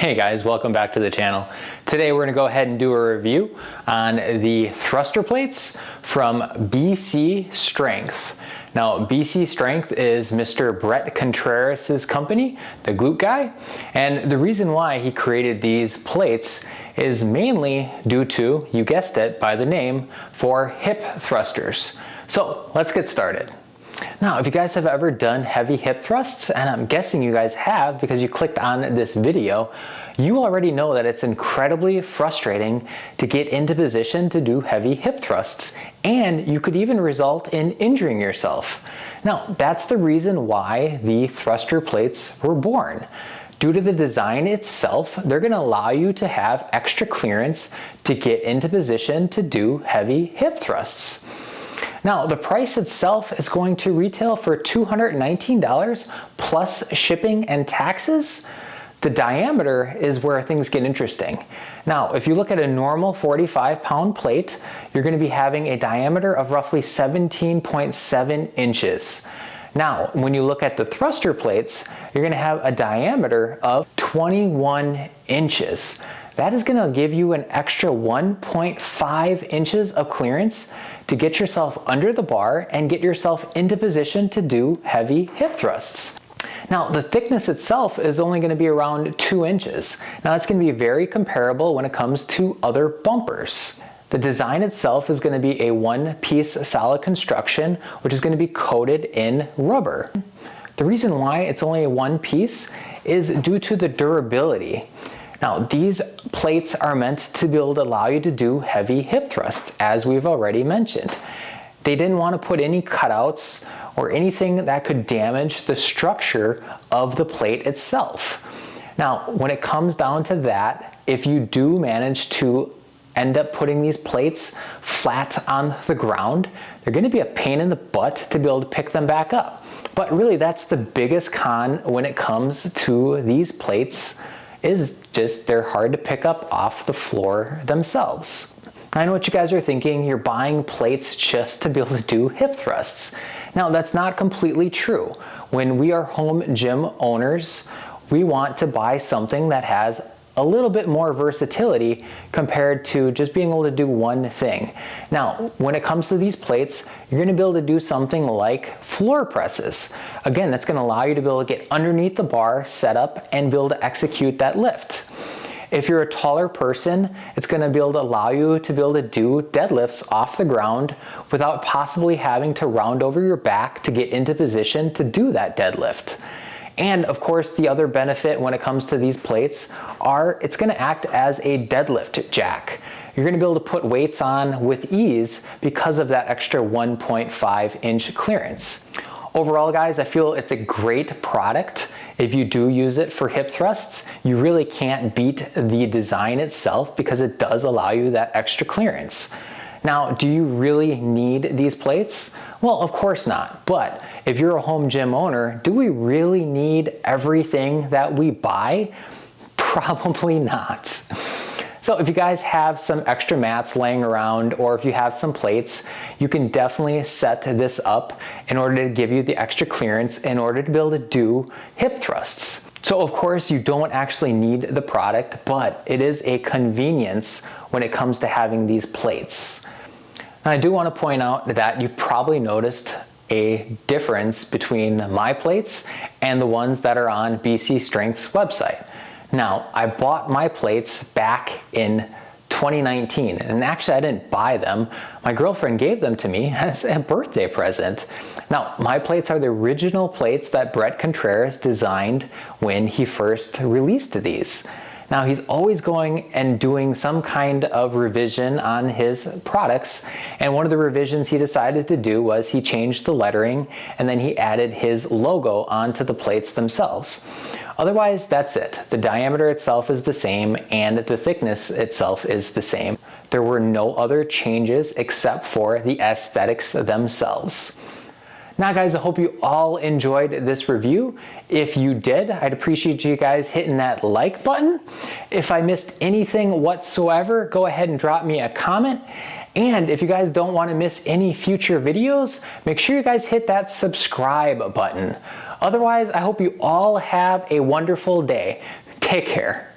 Hey guys, welcome back to the channel. Today we're going to go ahead and do a review on the thruster plates from BC Strength. Now, BC Strength is Mr. Bret Contreras' company, the glute guy, and the reason why he created these plates is mainly due to, you guessed it by the name, for hip thrusters. So let's get started. Now, if you guys have ever done heavy hip thrusts, and I'm guessing you guys have because you clicked on this video, you already know that it's incredibly frustrating to get into position to do heavy hip thrusts, and you could even result in injuring yourself. Now, that's the reason why the thruster plates were born. Due to the design itself, they're going to allow you to have extra clearance to get into position to do heavy hip thrusts. Now, the price itself is going to retail for $219 plus shipping and taxes. The diameter is where things get interesting. Now, if you look at a normal 45-pound plate, you're going to be having a diameter of roughly 17.7 inches. Now, when you look at the thruster plates, you're going to have a diameter of 21 inches. That is going to give you an extra 1.5 inches of clearance to get yourself under the bar and get yourself into position to do heavy hip thrusts. Now, the thickness itself is only going to be around 2 inches. Now, that's going to be very comparable when it comes to other bumpers. The design itself is going to be a one-piece solid construction, which is going to be coated in rubber. The reason why it's only a one piece is due to the durability. Now, these plates are meant to be able to allow you to do heavy hip thrusts, as we've already mentioned. They didn't want to put any cutouts or anything that could damage the structure of the plate itself. Now, when it comes down to that, if you do manage to end up putting these plates flat on the ground, they're going to be a pain in the butt to be able to pick them back up. But really, that's the biggest con when it comes to these plates, is just they're hard to pick up off the floor themselves. I know what you guys are thinking, you're buying plates just to be able to do hip thrusts. Now, that's not completely true. When we are home gym owners, we want to buy something that has a little bit more versatility compared to just being able to do one thing. Now, when it comes to these plates, you're going to be able to do something like floor presses. Again, that's going to allow you to be able to get underneath the bar, set up, and be able to execute that lift. If you're a taller person, it's going to be able to allow you to be able to do deadlifts off the ground without possibly having to round over your back to get into position to do that deadlift. And of course, the other benefit when it comes to these plates are it's going to act as a deadlift jack. You're going to be able to put weights on with ease because of that extra 1.5 inch clearance. Overall, guys, I feel it's a great product. If you do use it for hip thrusts, you really can't beat the design itself because it does allow you that extra clearance. Now, do you really need these plates? Well, of course not. But if you're a home gym owner, do we really need everything that we buy? Probably not. So if you guys have some extra mats laying around, or if you have some plates, you can definitely set this up in order to give you the extra clearance in order to be able to do hip thrusts. So of course, you don't actually need the product, but it is a convenience when it comes to having these plates. And I do want to point out that you probably noticed a difference between my plates and the ones that are on BC Strength's website. Now, I bought my plates back in 2019, and actually I didn't buy them. My girlfriend gave them to me as a birthday present. Now, my plates are the original plates that Bret Contreras designed when he first released these. Now, he's always going and doing some kind of revision on his products, and one of the revisions he decided to do was he changed the lettering and then he added his logo onto the plates themselves. Otherwise, that's it. The diameter itself is the same and the thickness itself is the same. There were no other changes except for the aesthetics themselves. Now guys, I hope you all enjoyed this review. If you did, I'd appreciate you guys hitting that like button. If I missed anything whatsoever, go ahead and drop me a comment. And if you guys don't want to miss any future videos, make sure you guys hit that subscribe button. Otherwise, I hope you all have a wonderful day. Take care.